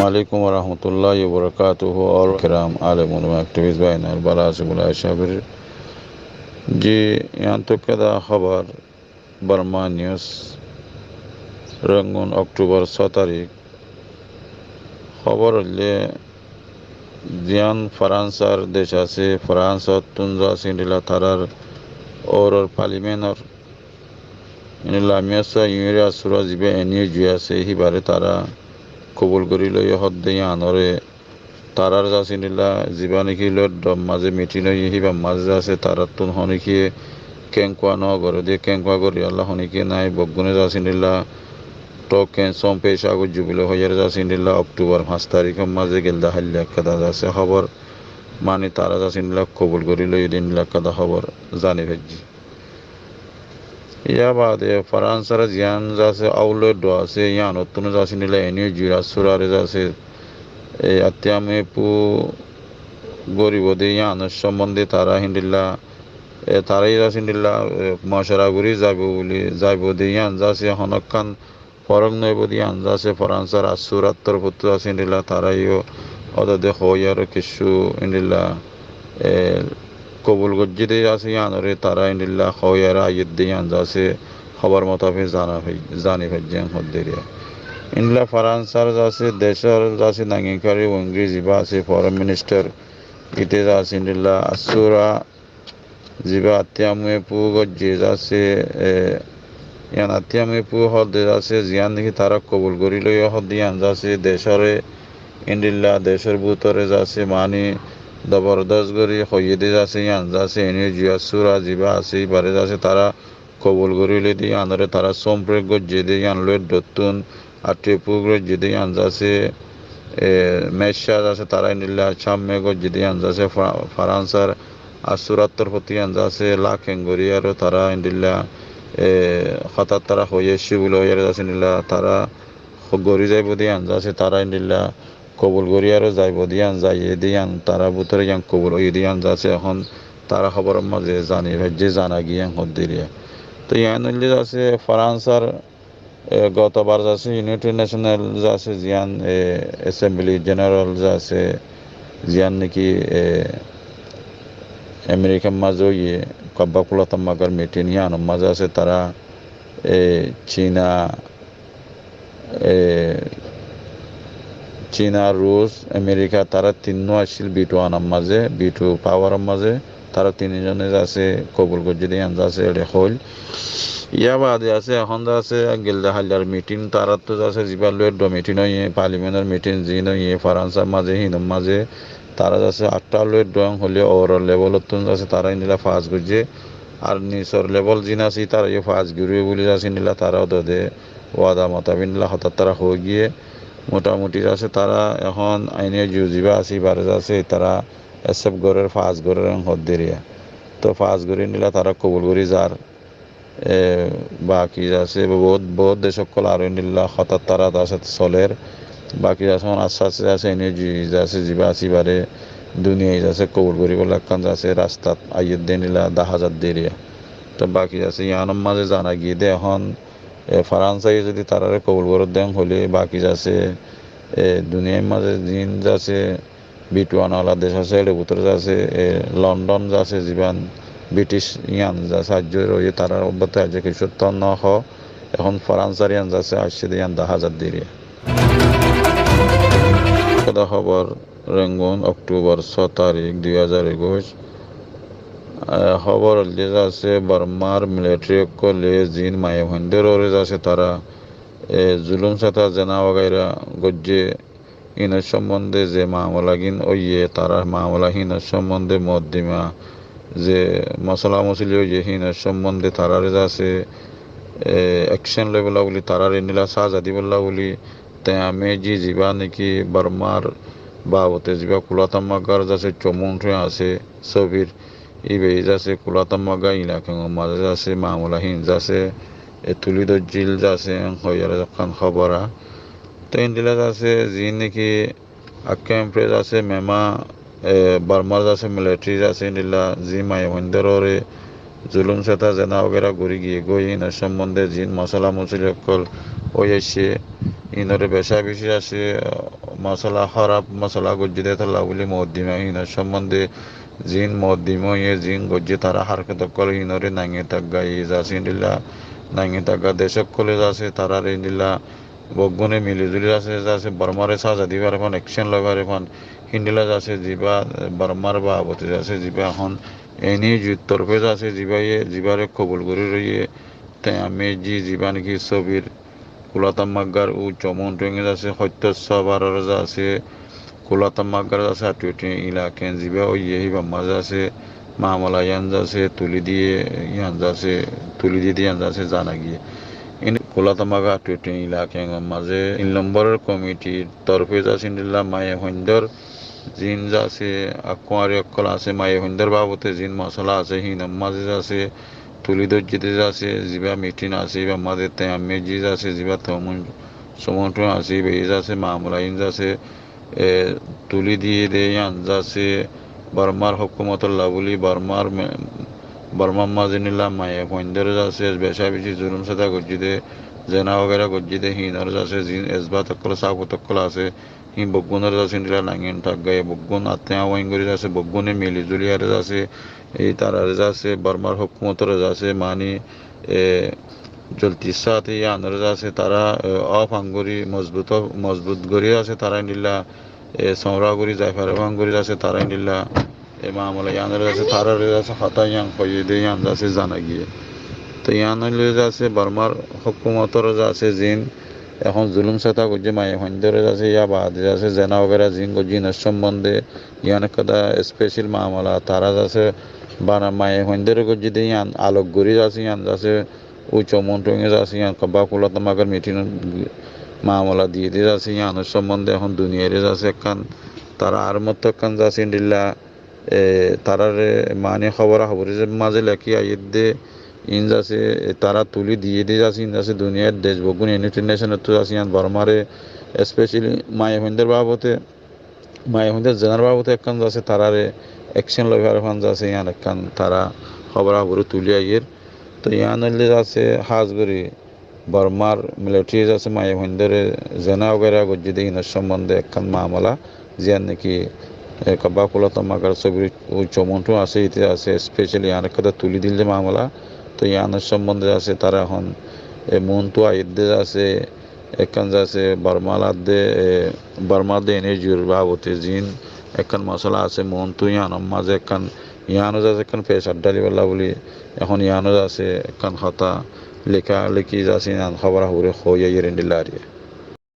alaikum wa rahmatullahi wa barakatuhu और किराम आलम उलमा एक्टिविस्ट भाई और बला से बुलाए शाबिर जी यहाँ तो कदा खबर बर्मा न्यूज़ रंगून अक्टूबर 6 तारीख खबर ले जियान फ्रांसर देश से फ्रांस और तुंजा सिंडिला थारार और पार्लिमेंट और इनला मियासा यूनिया सुरा जिबे एनियो जुया से ही बारे तारा कबूल करिलो ये हद्दे आनरे তারার যাচ্ছে নিলা যিবা নেকি মাঝে মিটিং হিবা মাঝে যাচ্ছে তারার তুন হনিকি কেঙ্কুয়া ন করে দিয়ে কেঙ্কুয়া করি আল্লাহ হনিকি নাই বগুনে যাচ্ছে নিলা টক কেন পেশা আগর জুবিলে হয়ে যাচ্ছে নিলা অক্টোবর 5 তারিখের মাঝে গেলদা হাল্লা কাদা যাচ্ছে খবর মানে তারা যাচ্ছে নিলা কবুল করিল এদিন নিলা কাদা খবর জানি ভেজি ইয়া বাদে ফ্রান্সের জিয়ান যাচ্ছে আউলে ড আছে ইয়া নতুন যাচ্ছে নিলা এনিও জিরা সুরারে যাচ্ছে আত্যামে পু গরিবদে ইয়ানোর সম্বন্ধে তারা হিন্দিল্লা তারাই যাচ্ছিন্দিল্লা মশারা ঘুরি যাইব দিয়ে ইয়ান যাচ্ছে হনকান ফরক নইব দিয়ে ইয়ান যাচ্ছে ফরান্সার আসুরাত্তর পুত্র যাচ্ছিন্দিল্লা তারাইও অদে হই আর কিছু ইন্দিল্লা কবুল গজ্জি দিয়ে যাচ্ছে ইয়ানরে তারা ইন্দিল্লা হই আর আইয়ের দিয়ে ইয়ান যাচ্ছে খবর মোতাবেক জানি ভাইজান হদ্দেরিয়া ইনলা ফ্রান্সার যাচ্ছে দেশের যাচ্ছে নাঙ্গিকারি ইংরেজি বা আছে ফরেন মিনিস্টার ইতে যাচ্ছে ইনলা আসুরা জিবা আত্যামে পু গজ্জে যাচ্ছে ইয়ান আত্যামে পু হদে যাচ্ছে জিয়ান দেখি তারা কবুল করিল হদিয়ান যাচ্ছে দেশরে ইন্দিল্লা দেশের ভিতরে যাচ্ছে মানি জবরদস্ত করি হইয়ে দিয়ে যাচ্ছে ইয়ান যাচ্ছে এনে জিয়া সুরা জিবা আছে এবারে যাচ্ছে তারা কবুল করিলে দিয়ে আনরে তারা সম্প্রে গজ্জে দিয়ে আনলো দত্তুন আটে পুগ্র যদি আনজাছে মেশা আছে তারা নিলা ছাম্মে গো যদি আনজাছে ফ্রান্সার আসুরাত্তর প্রতি আনজাছে লাখেঙ্গরি আর তারা ইন্দিল্লা হঠাৎ তারা হয়ে শিবুল হয়ে যাচ্ছে নিলা তারা গড়ি যাইব দিয়ে আনজাছে তারা ইন্দিল্লা কবুল গড়ি আর যাইব দিয়ে আন যাইয়ে দিয়ে আন তারা বুতরে ইয়াং কবুল হয়ে দিয়ে আনজাছে এখন তারা খবরের মাঝে জানি ভাজ্যে জানা গিয়ে হদ্দিরিয়া তো ইয়ান আছে ফ্রান্সার গতবার যাচ্ছে ইউনাইটেড নেশনাল যাচ্ছে জিয়ান অ্যাসেম্বলি জেনারেল যাচ্ছে জিয়ান নাকি আমেরিকার মাঝে ইয়ে কব্বাকুলাতাম মাগার মিটিং ইয়ানোর মাঝে আছে তারা চীনা রুশ আমেরিকা তারা তিনও আসছিল বিটু আনার মাঝে বিটু পাওয়ারের মাঝে তারা তিনজনে যাচ্ছে কবুল করছে দিয়ে যাচ্ছে এটা হল ইয়া বাদে আছে এখন আছে গেলদা হাল্লার মিটিং তারা তো আছে যিবা লয়ের মিটিং হইয়ে পার্লিমেন্টের মিটিং যি নইয়ে ফ্রান্সের মাঝে হিনম মাঝে তারা আছে 8টা লয়ের ড্রয়িং হলে ওভারঅল লেভেলত আছে তারাই নিলা ফাঁস করছে আর নিচর লেভেল যিন আছে তারা ফাঁস গিরুয়ে বলে যাচ্ছে নিলা তারাও দে ওয়াদা মোতাবিক নিলা হঠাৎ তারা হয়ে গিয়ে মোটামুটি আছে তারা এখন আইনে যিবা আছে বারে আছে তারা এসব গড়ের ফাঁস গড়ের হদ্দেরিয়া তো ফাঁস গড়ি নিলা তারা কবুল করি যার বাকি আছে বহুত দেশ সকল আর নিল্লা হঠাৎ তারা তার সাথে চলের বাকি আছে আস্তে আস্তে আছে এনে যাচ্ছে যিবা আসিবারে দুনিয়ায় যাচ্ছে কবুল করিব লাগান যাচ্ছে রাস্তাত আইয়ের দিয়ে নিলা 10,000 দেরিয়া তো বাকি আছে ইয়ানোর মাঝে জানা গিয়ে দে এখন ফ্রান্সাই যদি তারারে কবুল করে দেন হলে বাকি যাচ্ছে দুনিয়ার মাঝে দিন যাচ্ছে বিটুয়ানওয়ালা দেশ আছে এর ভিতরে যাচ্ছে লন্ডন যাচ্ছে জীবান ব্রিটিশ ইয়ান যা সাহায্য রয়ে তারা অব্যাহত আছে কিছু তন্ন হ এখন ফ্রান্সার ইয়ান যাচ্ছে আসছে ইয়ান 10,000 দিয়ে কথা খবর রঙ্গন অক্টোবর 6 তারিখ 2021 খবর আছে বার্মার মিলিটারি কলে জিন মায়াভেন্দের ওরে যাচ্ছে তারা জুলুম সাথা জানা ওগাইরা গজ্জে ইনের সম্বন্ধে যে মামলাগিন ওইয়ে তারা মামলাহীনের সম্বন্ধে মদ্দিমা যে মশলা মশলি যে হিনের সম্বন্ধে তারার আছে অ্যাকশন লেভেলা বলি তারার নিলা সাজাদি বললা বলি তাই আমি যিবা নাকি বার্মার বাবতে যিবা কুলাতাম্মাগার যাচ্ছে চমুন্ঠে আছে ছবির ইবে যাচ্ছে কুলাতাম্মাগা ইলাকে মাঝে যাচ্ছে মামলাহীন যাচ্ছে তুলি দজিল যাচ্ছে হইয়ার যখন খবরা তো ইন্দিলা যাচ্ছে যি নাকি আক্যাম্প্রেজ আছে মেমা বার্মার যাচ্ছে মিলিটারি যাচ্ছে নিলা জি মায়াভেন্দরে জুলুম সেতা জেনা ওগেরা ঘুরি গিয়ে গই ইনার সম্বন্ধে জিন মশলা মশলি সকল ওই এসে ইনরে বেশা বেশি আছে মশলা খারাপ মশলা গজ্জিদে তাল্লা বলি মদ্দিমা হিনার সম্বন্ধে জিন মদ্দিমা ইয়ে জিন গজ্জি তারা হারকত কল হিনরে নাঙে তাগা ই যাচ্ছে ইন্দিল্লা নাঙে তাগা দেশক কলে যাচ্ছে তারার ইন্দিল্লা বগুনে মিলিজুলি আছে যাচ্ছে বর্মারে সাজা দিবার এখন অ্যাকশন লবার এখন হিন্দিলা যাচ্ছে জিবা বর্মার বা আবতে যাচ্ছে জিবা এখন এনি তরফে যাচ্ছে জিবাইয়ে জিবারে কবুল করে রইয়ে তাই আমি জিবা নাকি ছবির কুলাতামাগার ও চমন টুঙে যাচ্ছে সত্য সবার যাচ্ছে কুলাতামাগার যাচ্ছে আটুটি ইলাকেন জিবা ওই হিবা মাঝে আছে মামলা ইয়ান যাচ্ছে তুলি দিয়ে ইয়ান যাচ্ছে তুলি দিয়ে ইয়ান যাচ্ছে জানা গিয়ে কুলাতামাগা আটুটি ইলাকেন মাঝে 3 নম্বরের কমিটির তরফে যাচ্ছে নিল্লা মায়ে হইন্দর জিন যাচ্ছে আকুয়ারি অকল আছে মায়ে হইন্দর বাবতে জিন মশলা আছে হিনাম মাঝে যাচ্ছে তুলি দর্জিতে যাচ্ছে জিবা মিটিন আছে বা মাঝে তেমে জি যাচ্ছে জিবা তমন সমন্ত্র আছে বেয়ে যাচ্ছে মামলাইন যাচ্ছে তুলি দিয়ে দেয় আন যাচ্ছে বর্মার হুকুমতুল্লাহ বলি বর্মার মাঝে নিলাম মায়ে পয়েন্টারে যাচ্ছে বেশা বেশি জুলুম সাদা গজ্জিদে জেনা वगैरह গজ্জিদে হিনর যাচ্ছে জিন এসবা তকল সাবু তকল আছে হি বগুনের যাচ্ছে নিলা নাঙ্গেন থাক গায়ে বগুন আতে আওয়াইন করে যাচ্ছে বগুনে মিলি জুলিয়ারে যাচ্ছে এই তারা যাচ্ছে বর্মার হুকুমতরে যাচ্ছে মানি জলতির সাথে আনর যাচ্ছে তারা অফ আঙ্গুরি মজবুত গড়ি আছে তারা নিলা সংরাগুড়ি জায়ফার ভাঙ্গুরি আছে তারা নিলা মামলা ইয়ানের যাচ্ছে তারা যাচ্ছে হতা ইয়াং হয়ে দিয়ে ইয়ান যাচ্ছে জানা গিয়ে তো ইয়ানলে যাচ্ছে বর্মার হুকুমতর যাচ্ছে জিন এখন জুলুম সাথা করছে মায়ে হন্দরে যাচ্ছে ইয়া বাদ যাচ্ছে জেনা वगैरह জিন জিনের সম্বন্ধে ইয়ান কাদা স্পেশাল মামলা তারা যাচ্ছে বানা মায়ে হন্দরে করছে দিয়ে ইয়ান আলোক গড়ি যাচ্ছে ইয়ান যাচ্ছে ওই চমন টঙে যাচ্ছে ইয়ান কবা কুলা তোমাকে মিটিং মামলা দিয়ে দিয়ে যাচ্ছে ইয়ানের সম্বন্ধে এখন দুনিয়ারে যাচ্ছে একখান তারা আর মতো একখান যাচ্ছে ইন্ডিল্লা তারারে মানে খবরাখবরি মাঝে লেখি আইয়ে দে ইন যাচ্ছে তারা তুলি দিয়ে দিয়ে যাচ্ছে ইন যাচ্ছে দুনিয়ার দেশ বগুন ইন্টারন্যাশনাল তো যাচ্ছে ইয়ান বর্মারে স্পেশালি মায়ে হইন্দের বাবতে মায়ে হইন্দের জেনার বাবতে একখান যাচ্ছে তারারে অ্যাকশন লইবার এখন যাচ্ছে ইয়ান একখান তারা খবরাখবরি তুলি আইয়ের তো ইয়ান হইলে যাচ্ছে হাজগরি বর্মার মিলিটারি যাচ্ছে মায়ে হইন্দরে জেনা वगैरह গজ্জিদে ইনের সম্বন্ধে একখান মামলা জিয়ান নাকি কবা কুলাতামাগার ছবির ওই চমনটো আছে ইতি আছে স্পেশালি ইয়ান কথা তুলি দিলে মামলা তো ইয়ানের সম্বন্ধে আছে তারা এখন মনটো আইদে আছে একখান যাচ্ছে বর্মাদে এনার্জির বাবতে জিন একখান মশলা আছে মনটো ইয়ানোর মাঝে একখান ইয়ানো যাচ্ছে একখান প্রেসার ডালিবেলা বলি এখন ইয়ানো যাচ্ছে একখান হতা লেখা লেখি যাচ্ছে খবরাখবরি হইয়া ইয়ে রেন্ডিল্লা